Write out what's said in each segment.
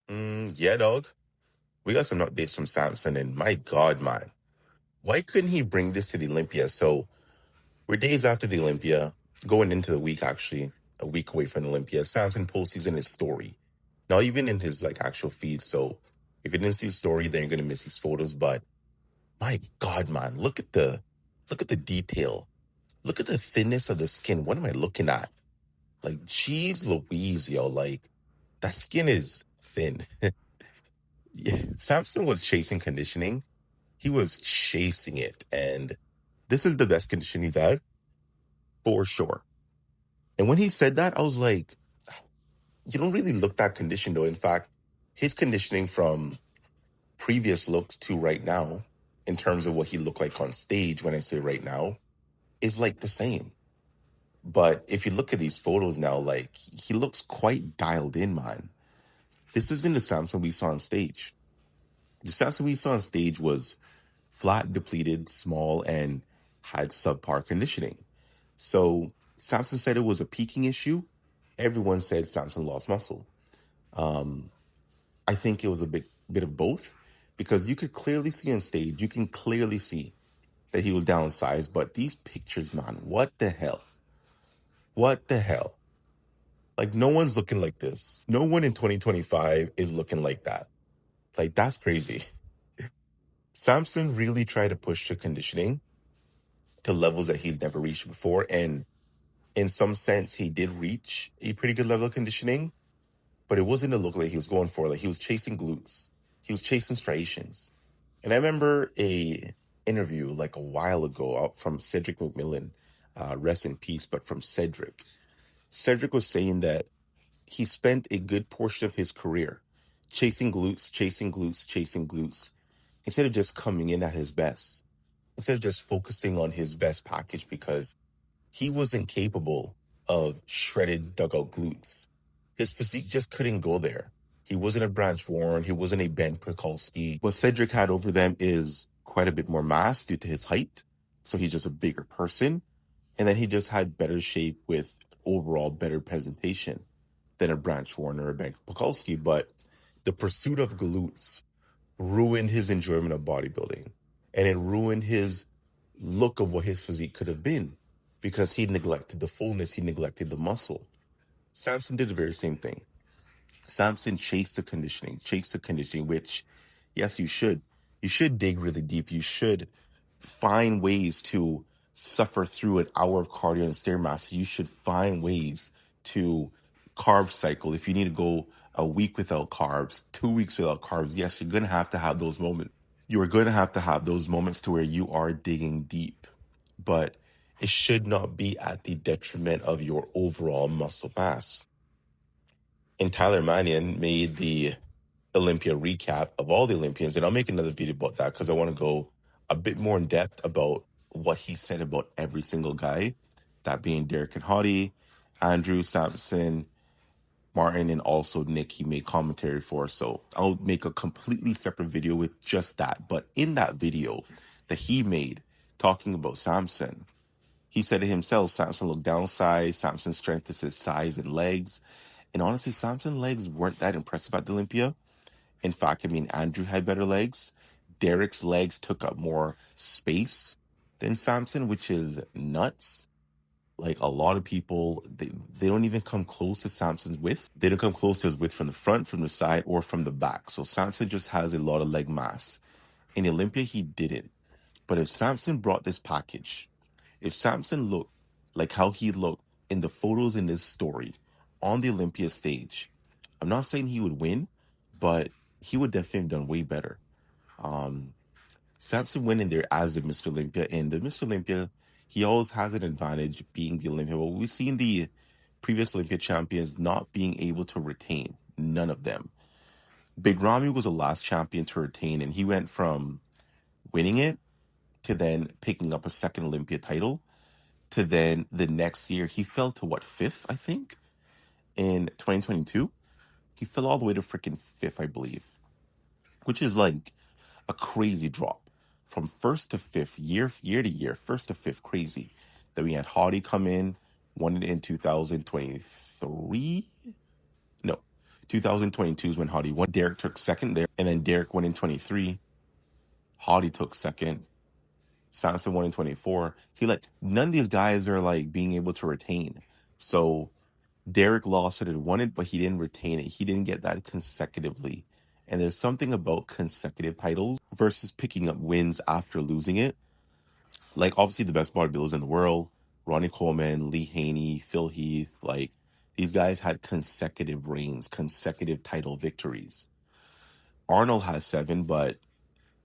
Yeah, dog. We got some updates from Samson, and my God, man, why couldn't he bring this to the Olympia? So we're days after the Olympia, going into the week, actually, a week away from the Olympia. Samson posts in his story, not even in his like actual feed. So if you didn't see his story, then you're gonna miss these photos. But my God, man, look at the detail. Look at the thinness of the skin. What am I looking at? Like, geez Louise, yo, like that skin is thin. Yeah, Samson was chasing conditioning. He was chasing it, and this is the best condition he's had for sure. And when he said that, I was like, you don't really look that conditioned though. In fact, his conditioning from previous looks to right now, in terms of what he looked like on stage, when I say right now, is like the same. But if you look at these photos now, like he looks quite dialed in, man. This isn't the Samson we saw on stage. The Samson we saw on stage was flat, depleted, small, and had subpar conditioning. So Samson said it was a peaking issue. Everyone said Samson lost muscle. I think it was a bit of both, because you could clearly see on stage, you can clearly see that he was downsized. But these pictures, man, what the hell? What the hell? Like, no one's looking like this. No one in 2025 is looking like that. Like, that's crazy. Samson really tried to push the conditioning to levels that he's never reached before. And in some sense, he did reach a pretty good level of conditioning, but it wasn't the look that he was going for. Like, he was chasing glutes. He was chasing striations. And I remember a interview like a while ago out from Cedric McMillan, rest in peace, but from Cedric. Cedric was saying that he spent a good portion of his career chasing glutes, chasing glutes, chasing glutes, instead of just coming in at his best, instead of just focusing on his best package, because he wasn't capable of shredded dugout glutes. His physique just couldn't go there. He wasn't a Branch Warren. He wasn't a Ben Pekulski. What Cedric had over them is quite a bit more mass due to his height. So he's just a bigger person. And then he just had better shape with overall better presentation than a Branch Warren or a Ben Pekulski. But the pursuit of glutes ruined his enjoyment of bodybuilding. And it ruined his look of what his physique could have been, because he neglected the fullness, he neglected the muscle. Samson did the very same thing. Samson chased the conditioning, which, yes, you should. You should dig really deep. You should find ways to suffer through an hour of cardio and Stairmaster. You should find ways to carb cycle. If you need to go a week without carbs, 2 weeks without carbs, yes, you're going to have those moments. You are going to have those moments to where you are digging deep. But it should not be at the detriment of your overall muscle mass. And Tyler Manion made the Olympia recap of all the Olympians, and I'll make another video about that because I want to go a bit more in depth about what he said about every single guy, that being Derek and Hottie, Andrew, Samson, Martin, and also Nick he made commentary for. So I'll make a completely separate video with just that. But in that video that he made talking about Samson, he said it himself, Samson looked downsized, Samson's strength is his size and legs. And honestly, Samson's legs weren't that impressive at the Olympia. In fact, I mean, Andrew had better legs. Derek's legs took up more space than Samson, which is nuts. Like, a lot of people, they don't even come close to Samson's width. They don't come close to his width from the front, from the side, or from the back. So Samson just has a lot of leg mass. In Olympia, he didn't. But if Samson brought this package, if Samson looked like how he looked in the photos in this story on the Olympia stage, I'm not saying he would win, but he would definitely have done way better. Samson went in there as the Mr. Olympia, and the Mr. Olympia, he always has an advantage being the Olympia. But we've seen the previous Olympia champions not being able to retain, none of them. Big Ramy was the last champion to retain, and he went from winning it to then picking up a second Olympia title to then the next year he fell to fifth, I think, in 2022. He fell all the way to freaking fifth, I believe, which is like a crazy drop from first to fifth, year to year, first to fifth, crazy. Then we had Hottie come in, won it in 2023. No, 2022 is when Hadi won. Derek took second there, and then Derek won in 23. Hadi took second. Samson won in 24. See, like, none of these guys are like being able to retain. So Derek lost it and won it, but he didn't retain it. He didn't get that consecutively. And there's something about consecutive titles versus picking up wins after losing it. Like, obviously, the best bodybuilders in the world, Ronnie Coleman, Lee Haney, Phil Heath, like, these guys had consecutive reigns, consecutive title victories. Arnold has 7, but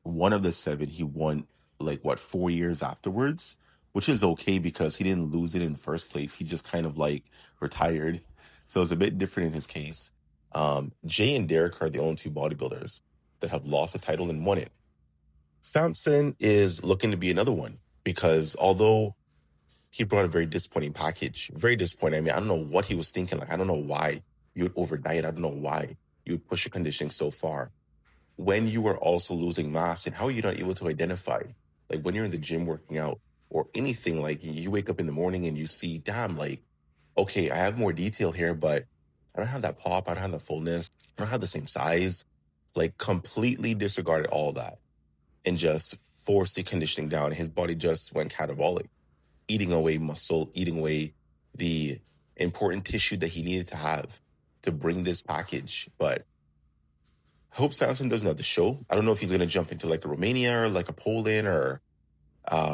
one of the 7 he won, like, 4 years afterwards, which is okay because he didn't lose it in the first place. He just kind of, like, retired. So it's a bit different in his case. Jay and Derek are the only 2 bodybuilders that have lost a title and won it. Samson is looking to be another one because although he brought a very disappointing package, very disappointing. I mean, I don't know what he was thinking. Like, I don't know why you would overdiet. I don't know why you would push your conditioning so far when you are also losing mass. And how are you not able to identify, like, when you're in the gym working out or anything, like, you wake up in the morning and you see, damn, like, okay, I have more detail here, but I don't have that pop. I don't have the fullness. I don't have the same size. Like, completely disregarded all that and just forced the conditioning down. His body just went catabolic, eating away muscle, eating away the important tissue that he needed to have to bring this package. But I hope Samson does another show. I don't know if he's going to jump into like a Romania or like a Poland or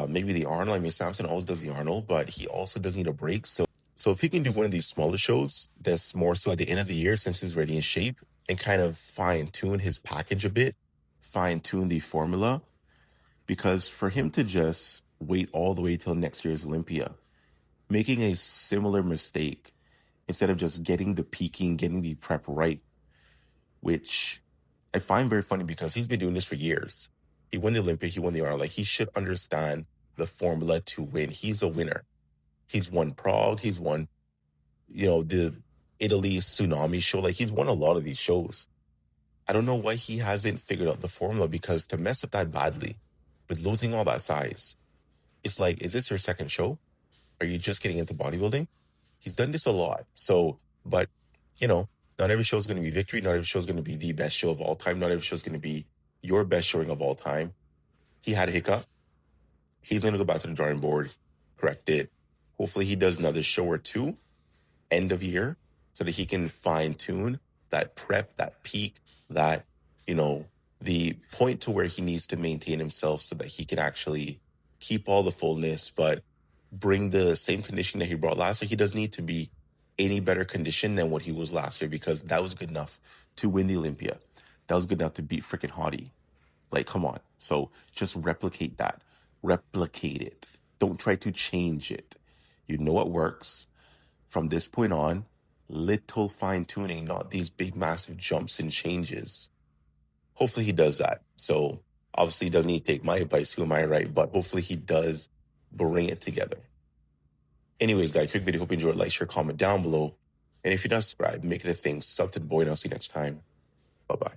maybe the Arnold. I mean, Samson always does the Arnold, but he also does need a break. So if he can do one of these smaller shows that's more so at the end of the year since he's ready in shape and kind of fine-tune his package a bit, fine-tune the formula, because for him to just wait all the way till next year's Olympia, making a similar mistake instead of just getting the peaking, getting the prep right, which I find very funny because he's been doing this for years. He won the Olympia, he won the Arnold. Like, he should understand the formula to win. He's a winner. He's won Prague. He's won, the Italy Tsunami show. Like, he's won a lot of these shows. I don't know why he hasn't figured out the formula, because to mess up that badly with losing all that size, it's like, is this your second show? Are you just getting into bodybuilding? He's done this a lot. So, but, not every show is going to be victory. Not every show is going to be the best show of all time. Not every show is going to be your best showing of all time. He had a hiccup. He's going to go back to the drawing board, correct it. Hopefully he does another show or 2 end of year so that he can fine tune that prep, that peak, that, the point to where he needs to maintain himself so that he can actually keep all the fullness, but bring the same condition that he brought last year. He doesn't need to be any better condition than what he was last year, because that was good enough to win the Olympia. That was good enough to beat freaking Hadi. Like, come on. So just replicate that. Replicate it. Don't try to change it. You know what works. From this point on, little fine-tuning, not these big, massive jumps and changes. Hopefully he does that. So obviously he doesn't need to take my advice, who am I, right? But hopefully he does bring it together. Anyways, guys, quick video. Hope you enjoyed. Like, share, comment down below. And if you're not subscribed, make it a thing. Sub to the boy, and I'll see you next time. Bye-bye.